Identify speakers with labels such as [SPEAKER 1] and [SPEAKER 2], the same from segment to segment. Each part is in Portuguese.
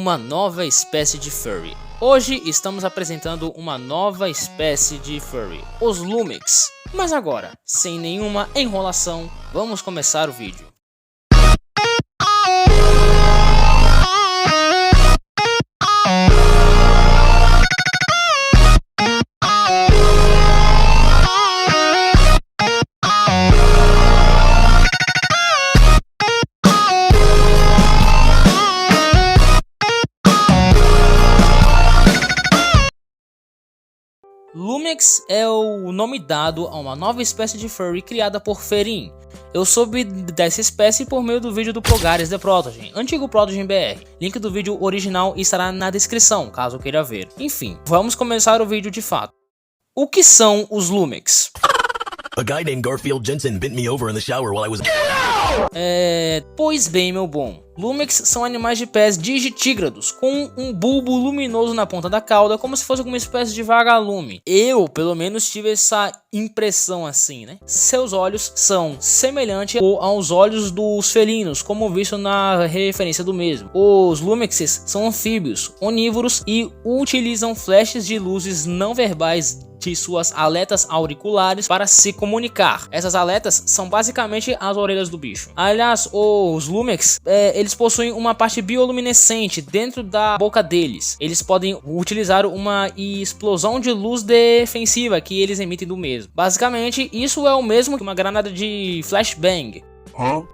[SPEAKER 1] uma nova espécie de furry. Hoje estamos apresentando uma nova espécie de furry, os Lumix. Mas agora, sem nenhuma enrolação, vamos começar o vídeo. Lumix é o nome dado a uma nova espécie de furry criada por Ferin. Eu soube dessa espécie por meio do vídeo do Progares The Protogen, antigo Protogen BR. Link do vídeo original estará na descrição, caso queira ver. Enfim, vamos começar o vídeo de fato. O que são os Lumix?
[SPEAKER 2] A guy named Garfield Jensen bent me over in the shower while I was...
[SPEAKER 1] Pois bem, meu bom. Lumix são animais de pés digitígrados, com um bulbo luminoso na ponta da cauda, como se fosse alguma espécie de vagalume. Eu, pelo menos, tive essa impressão assim, né? Seus olhos são semelhantes aos olhos dos felinos, como visto na referência do mesmo. Os Lumixes são anfíbios, onívoros e utilizam flashes de luzes não verbais de suas aletas auriculares para se comunicar. Essas aletas são basicamente as orelhas do bicho. Aliás, os Lumix, eles possuem uma parte bioluminescente dentro da boca deles. Eles podem utilizar uma explosão de luz defensiva que eles emitem do mesmo. Basicamente, isso é o mesmo que uma granada de flashbang,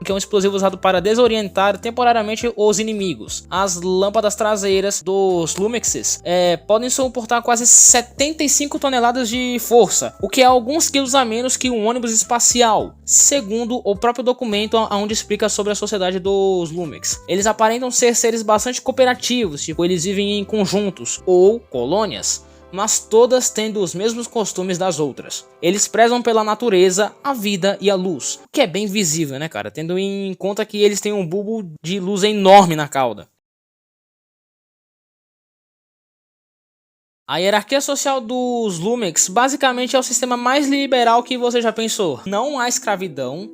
[SPEAKER 1] que é um explosivo usado para desorientar temporariamente os inimigos. As lâmpadas traseiras dos Lumixes podem suportar quase 75 toneladas de força, o que é alguns quilos a menos que um ônibus espacial, segundo o próprio documento onde explica sobre a sociedade dos Lumix. Eles aparentam ser seres bastante cooperativos, tipo, eles vivem em conjuntos ou colônias, mas todas tendo os mesmos costumes das outras. Eles prezam pela natureza, a vida e a luz, que é bem visível, né, cara? Tendo em conta que eles têm um bulbo de luz enorme na cauda. A hierarquia social dos Lumix basicamente é o sistema mais liberal que você já pensou. Não há escravidão,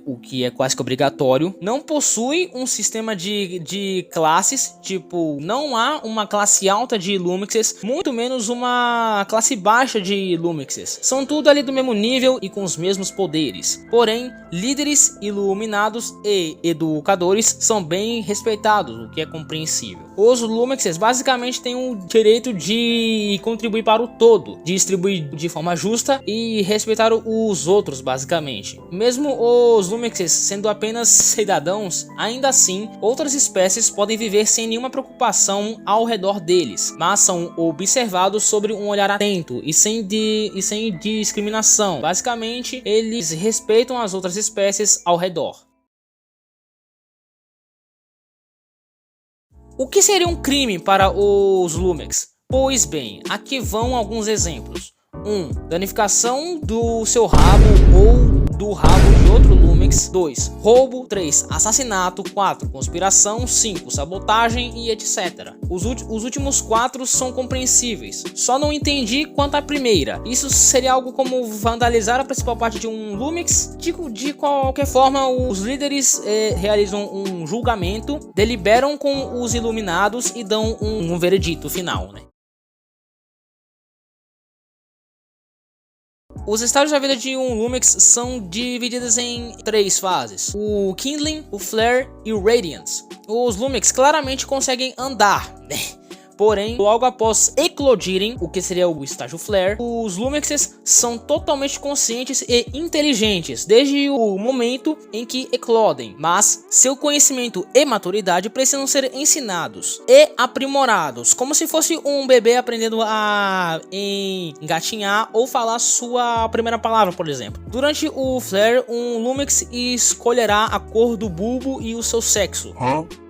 [SPEAKER 1] o que é quase que obrigatório. Não possui um sistema de classes, tipo, não há uma classe alta de Lumixes, muito menos uma classe baixa de Lumixes. São tudo ali do mesmo nível e com os mesmos poderes. Porém, líderes, iluminados e educadores são bem respeitados, o que é compreensível. Os Lumixes basicamente têm o direito de contribuir para o todo, distribuir de forma justa e respeitar os outros, basicamente. Mesmo os Lumixes sendo apenas cidadãos, ainda assim, outras espécies podem viver sem nenhuma preocupação ao redor deles, mas são observados sobre um olhar atento e sem discriminação. Basicamente, eles respeitam as outras espécies ao redor. O que seria um crime para os Lumix? Pois bem, aqui vão alguns exemplos. 1. Danificação do seu rabo ou do rabo de outro Lumix. 2. Roubo. 3. Assassinato. 4. Conspiração. 5. Sabotagem e etc. Os últimos 4 são compreensíveis. Só não entendi quanto à primeira. Isso seria algo como vandalizar a principal parte de um Lumix? De qualquer forma, os líderes realizam um julgamento, deliberam com os iluminados e dão um veredito final, né? Os estágios da vida de um Lumix são divididos em 3 fases: o Kindling, o Flare e o Radiance. Os Lumix claramente conseguem andar, né? Porém, logo após eclodirem, o que seria o estágio Flare, os Lumixes são totalmente conscientes e inteligentes desde o momento em que eclodem, mas seu conhecimento e maturidade precisam ser ensinados e aprimorados, como se fosse um bebê aprendendo a engatinhar ou falar sua primeira palavra, por exemplo. Durante o Flare, um Lumix escolherá a cor do bulbo e o seu sexo.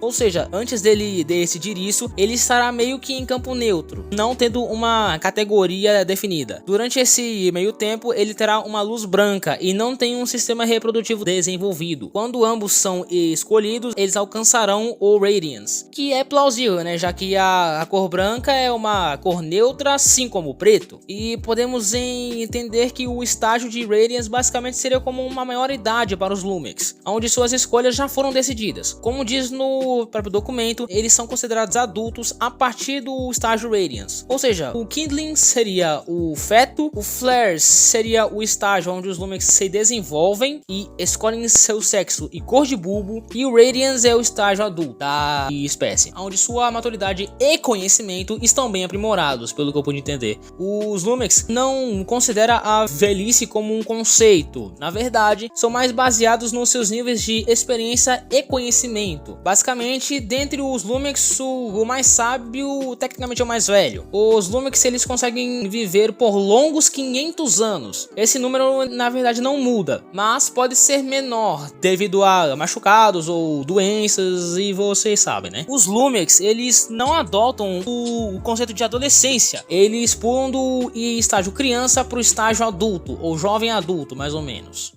[SPEAKER 1] Ou seja, antes dele decidir isso, ele estará meio meio que em campo neutro, não tendo uma categoria definida. Durante esse meio tempo, ele terá uma luz branca e não tem um sistema reprodutivo desenvolvido. Quando ambos são escolhidos, eles alcançarão o Radiance, que é plausível, né, já que a cor branca é uma cor neutra, assim como o preto. E podemos entender que o estágio de Radiance basicamente seria como uma maioridade para os Lumix, onde suas escolhas já foram decididas. Como diz no próprio documento, eles são considerados adultos a partir do estágio Radiance. Ou seja, o Kindling seria o feto, o Flare seria o estágio onde os Lumix se desenvolvem e escolhem seu sexo e cor de bulbo, e o Radiance é o estágio adulto da espécie, onde sua maturidade e conhecimento estão bem aprimorados, pelo que eu pude entender. Os Lumix não consideram a velhice como um conceito, na verdade, são mais baseados nos seus níveis de experiência e conhecimento. Basicamente, dentre os Lumix, o mais sábio tecnicamente é o mais velho. Os Lumix, eles conseguem viver por longos 500 anos. Esse número na verdade não muda, mas pode ser menor devido a machucados ou doenças, e vocês sabem, né? Os Lumix, eles não adotam o conceito de adolescência, eles pulam do estágio criança para o estágio adulto ou jovem adulto, mais ou menos.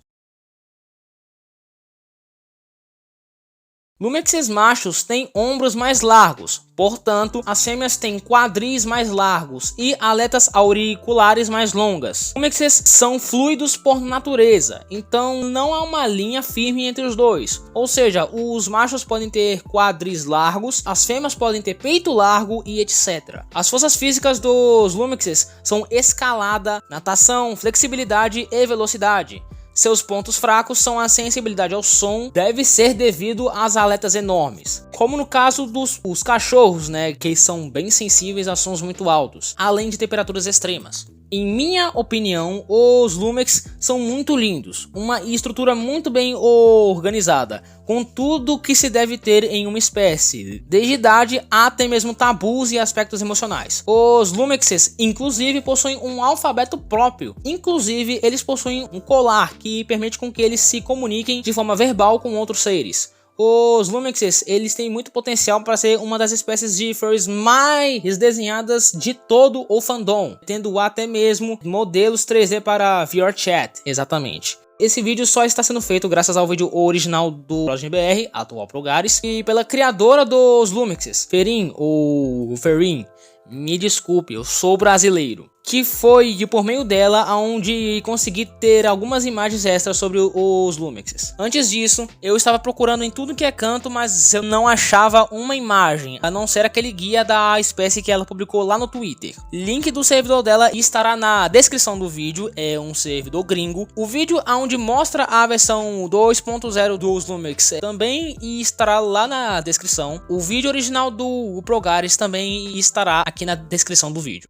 [SPEAKER 1] Lumixes machos têm ombros mais largos, portanto, as fêmeas têm quadris mais largos e aletas auriculares mais longas. Lumixes são fluidos por natureza, então não há uma linha firme entre os dois. Ou seja, os machos podem ter quadris largos, as fêmeas podem ter peito largo e etc. As forças físicas dos Lumixes são escalada, natação, flexibilidade e velocidade. Seus pontos fracos são a sensibilidade ao som, deve ser devido às aletas enormes, como no caso dos cachorros, né, que são bem sensíveis a sons muito altos, além de temperaturas extremas. Em minha opinião, os Lumix são muito lindos, uma estrutura muito bem organizada, com tudo que se deve ter em uma espécie, desde idade até mesmo tabus e aspectos emocionais. Os Lumixes, inclusive, possuem um alfabeto próprio, inclusive eles possuem um colar que permite com que eles se comuniquem de forma verbal com outros seres. Os Lumixes, eles têm muito potencial para ser uma das espécies de furries mais desenhadas de todo o fandom, tendo até mesmo modelos 3D para VRChat, exatamente. Esse vídeo só está sendo feito graças ao vídeo original do ProgenBR, atual Progares, e pela criadora dos Lumixes, Ferin, ou Ferin. Me desculpe, eu sou brasileiro. Que foi por meio dela aonde consegui ter algumas imagens extras sobre os Lumixes. Antes disso, eu estava procurando em tudo que é canto, mas eu não achava uma imagem, a não ser aquele guia da espécie que ela publicou lá no Twitter. Link do servidor dela estará na descrição do vídeo, é um servidor gringo. O vídeo onde mostra a versão 2.0 dos Lumix também estará lá na descrição. O vídeo original do Progares também estará aqui na descrição do vídeo.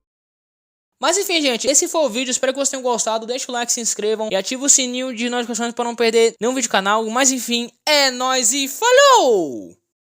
[SPEAKER 1] Mas enfim, gente, esse foi o vídeo, espero que vocês tenham gostado, deixa o like, se inscrevam e ativa o sininho de notificações para não perder nenhum vídeo do canal. Mas enfim, é nóis e falou!